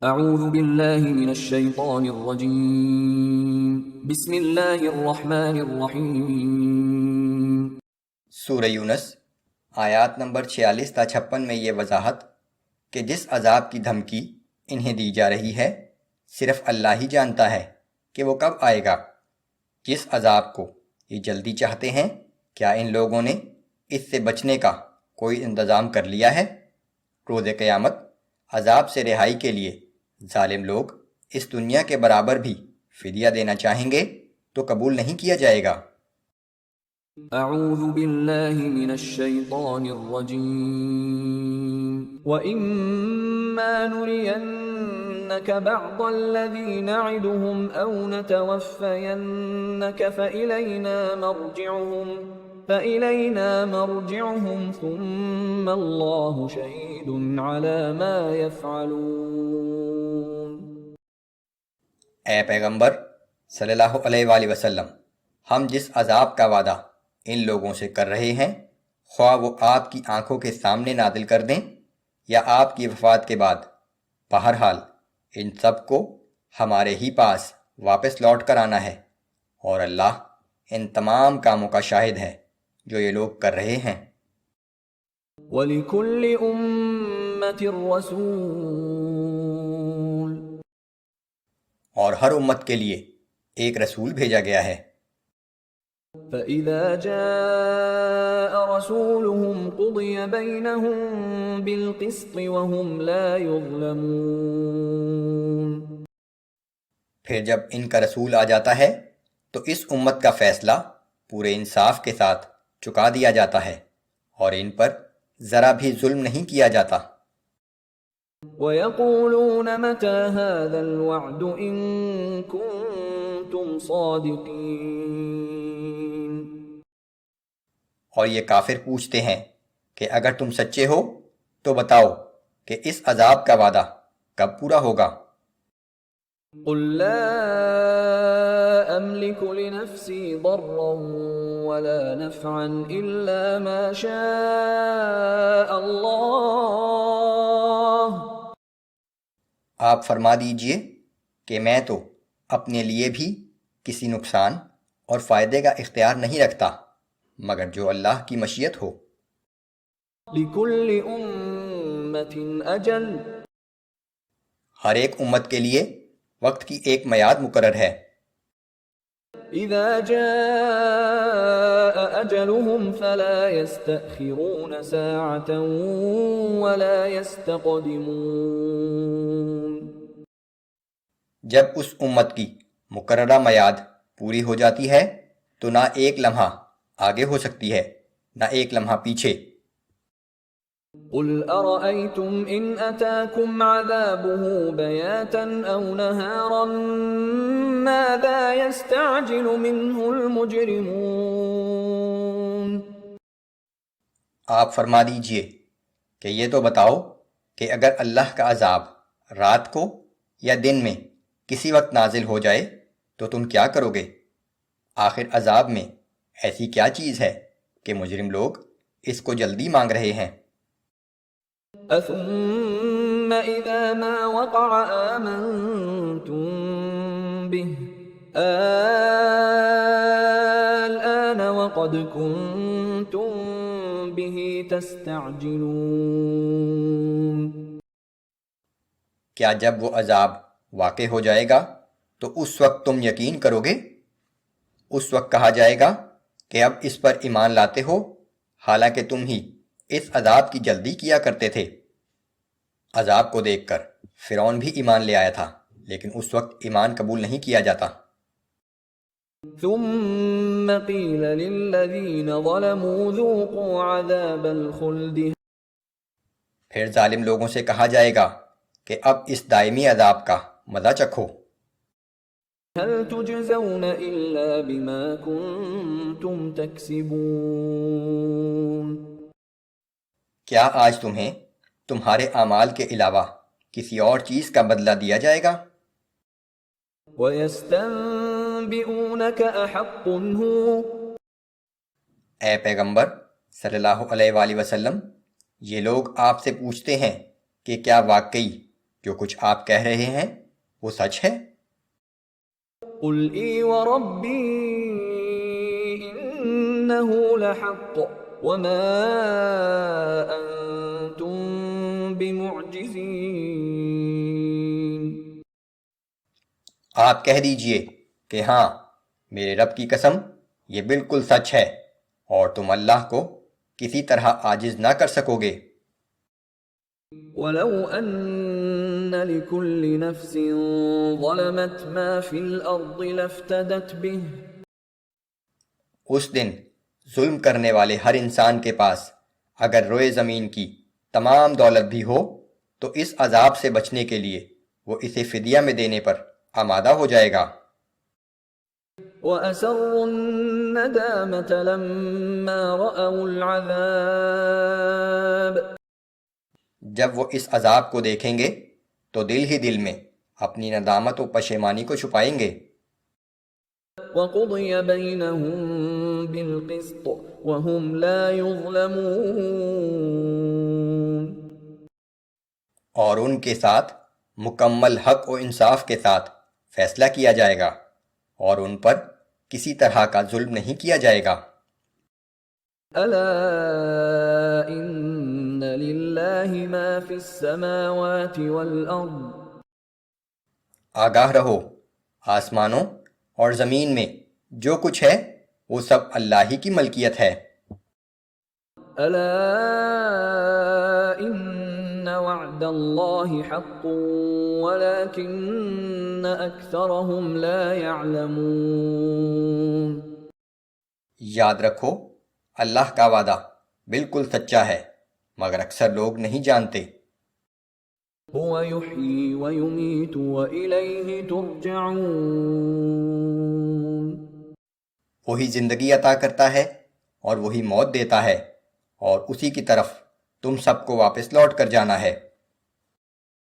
اعوذ باللہ من الشیطان الرجیم بسم اللہ الرحمن الرحیم۔ سورہ یونس آیات نمبر 46 تا 56 میں یہ وضاحت کہ جس عذاب کی دھمکی انہیں دی جا رہی ہے صرف اللہ ہی جانتا ہے کہ وہ کب آئے گا۔ جس عذاب کو یہ جلدی چاہتے ہیں، کیا ان لوگوں نے اس سے بچنے کا کوئی انتظام کر لیا ہے؟ روز قیامت عذاب سے رہائی کے لیے ظالم لوگ اس دنیا کے برابر بھی فدیہ دینا چاہیں گے تو قبول نہیں کیا جائے گا۔ اعوذ باللہ من الشیطان الرجیم وَإِمَّا نُرِيَنَّكَ بَعْضَ الَّذِي نَعِدُهُمْ أَوْ نَتَوَفَّيَنَّكَ فَإِلَيْنَا مَرْجِعُهُمْ ثُمَّ اللَّهُ شَهِيدٌ عَلَى مَا يَفْعَلُونَ۔ اے پیغمبر صلی اللہ علیہ وآلہ وسلم، ہم جس عذاب کا وعدہ ان لوگوں سے کر رہے ہیں، خواہ وہ آپ کی آنکھوں کے سامنے نازل کر دیں یا آپ کی وفات کے بعد، بہرحال ان سب کو ہمارے ہی پاس واپس لوٹ کر آنا ہے، اور اللہ ان تمام کاموں کا شاہد ہے جو یہ لوگ کر رہے ہیں۔ وَلِكُلِّ أُمَّةٍ رَسُولٌ، اور ہر امت کے لیے ایک رسول بھیجا گیا ہے۔ فَإِذَا جَاءَ رَسُولُهُمْ قُضِيَ بَيْنَهُم بِالْقِسْطِ وَهُمْ لَا يُظْلَمُونَ۔ پھر جب ان کا رسول آ جاتا ہے تو اس امت کا فیصلہ پورے انصاف کے ساتھ چکا دیا جاتا ہے اور ان پر ذرا بھی ظلم نہیں کیا جاتا۔ وَيَقُولُونَ مَتَى هَذَا الْوَعْدُ إِن كُنتُمْ صَادِقِينَ۔ اور یہ کافر پوچھتے ہیں کہ اگر تم سچے ہو تو بتاؤ کہ اس عذاب کا وعدہ کب پورا ہوگا۔ قُل لَّا أَمْلِكُ لِنَفْسِي ضَرًّا وَلَا نَفْعًا إِلَّا مَا شَاءَ اللَّهُ۔ آپ فرما دیجئے کہ میں تو اپنے لیے بھی کسی نقصان اور فائدے کا اختیار نہیں رکھتا مگر جو اللہ کی مشیت ہو۔ لِكُلِّ أُمَّةٍ أَجَلٌ، ہر ایک امت کے لیے وقت کی ایک میعاد مقرر ہے۔ إِذَا جَاءَ أَجَلُهُمْ فَلَا يَسْتَأْخِرُونَ سَاعَةً وَلَا يَسْتَقْدِمُونَ۔ جب اس امت کی مقررہ میعاد پوری ہو جاتی ہے تو نہ ایک لمحہ آگے ہو سکتی ہے نہ ایک لمحہ پیچھے۔ قُلْ أَرَأَيْتُمْ إِنْ أَتَاكُمْ عَذَابُهُ بَيَاتًا أَوْ نَهَارًا مَاذَا يَسْتَعْجِلُ مِنْهُ الْمُجْرِمُونَ۔ آپ فرما دیجئے کہ یہ تو بتاؤ کہ اگر اللہ کا عذاب رات کو یا دن میں کسی وقت نازل ہو جائے تو تم کیا کرو گے؟ آخر عذاب میں ایسی کیا چیز ہے کہ مجرم لوگ اس کو جلدی مانگ رہے ہیں؟ أَثُمَّ إِذَا مَا وَقَعَ آمَنْتُمْ بِهِ الْآنَ وَقَدْ كُنْتُمْ بِهِ تَسْتَعْجِلُونَ۔ کیا جب وہ عذاب واقع ہو جائے گا تو اس وقت تم یقین کرو گے؟ اس وقت کہا جائے گا کہ اب اس پر ایمان لاتے ہو حالانکہ تم ہی اس عذاب کی جلدی کیا کرتے تھے۔ عذاب کو دیکھ کر فرعون بھی ایمان لے آیا تھا لیکن اس وقت ایمان قبول نہیں کیا جاتا۔ ثُمَّ قِيلَ لِلَّذِينَ ظَلَمُوا ذُوقُوا عَذَابَ الْخُلْدِ، پھر ظالم لوگوں سے کہا جائے گا کہ اب اس دائمی عذاب کا مزہ چکھو۔ هَلْ تُجْزَوْنَ إِلَّا بِمَا كُنتُمْ تَكْسِبُونَ۔ کیا آج تمہیں تمہارے اعمال کے علاوہ کسی اور چیز کا بدلہ دیا جائے گا؟ وَيَسْتَنبِئُونَكَ أَحَقٌّ هُوَ، اے پیغمبر صلی اللہ علیہ وآلہ وسلم، یہ لوگ آپ سے پوچھتے ہیں کہ کیا واقعی جو کچھ آپ کہہ رہے ہیں وہ سچ ہے؟ قل ای وربی انه لحق وما انتم بمعجزین۔ آپ کہہ دیجئے کہ ہاں میرے رب کی قسم یہ بالکل سچ ہے، اور تم اللہ کو کسی طرح عاجز نہ کر سکو گے۔ وَلَوْ أَنَّ لِكُلِّ نَفْسٍ ظَلَمَتْ مَا فِي الْأَرْضِ لَافْتَدَتْ بِهِ۔ اس دن ظلم کرنے والے ہر انسان کے پاس اگر روئے زمین کی تمام دولت بھی ہو تو اس عذاب سے بچنے کے لیے وہ اسے فدیہ میں دینے پر آمادہ ہو جائے گا۔ وَأَسَرُّوا النَّدَامَةَ لَمَّا رَأَوُا الْعَذَابَ۔ جب وہ اس عذاب کو دیکھیں گے تو دل ہی دل میں اپنی ندامت و پشیمانی کو چھپائیں گے۔ وَقُضِيَ بَيْنَهُم بِالْقِسْطِ وَهُمْ لَا يُظْلَمُونَ۔ اور ان کے ساتھ مکمل حق و انصاف کے ساتھ فیصلہ کیا جائے گا، اور ان پر کسی طرح کا ظلم نہیں کیا جائے گا۔ أَلَا إِنَّ لِلَّهِ مَا فِي السَّمَاوَاتِ وَالْأَرْضِ۔ آگاہ رہو، آسمانوں اور زمین میں جو کچھ ہے وہ سب اللہ ہی کی ملکیت ہے۔ أَلَا إِنَّ وَعْدَ اللَّهِ حَقٌّ وَلَكِنَّ أَكْثَرَهُمْ لَا يَعْلَمُونَ۔ یاد رکھو اللہ کا وعدہ بالکل سچا ہے مگر اکثر لوگ نہیں جانتے۔ هُوَ يُحْيِي وَيُمِيتُ وَإِلَيْهِ تُرْجَعُونَ۔ وہی زندگی عطا کرتا ہے اور وہی موت دیتا ہے، اور اسی کی طرف تم سب کو واپس لوٹ کر جانا ہے۔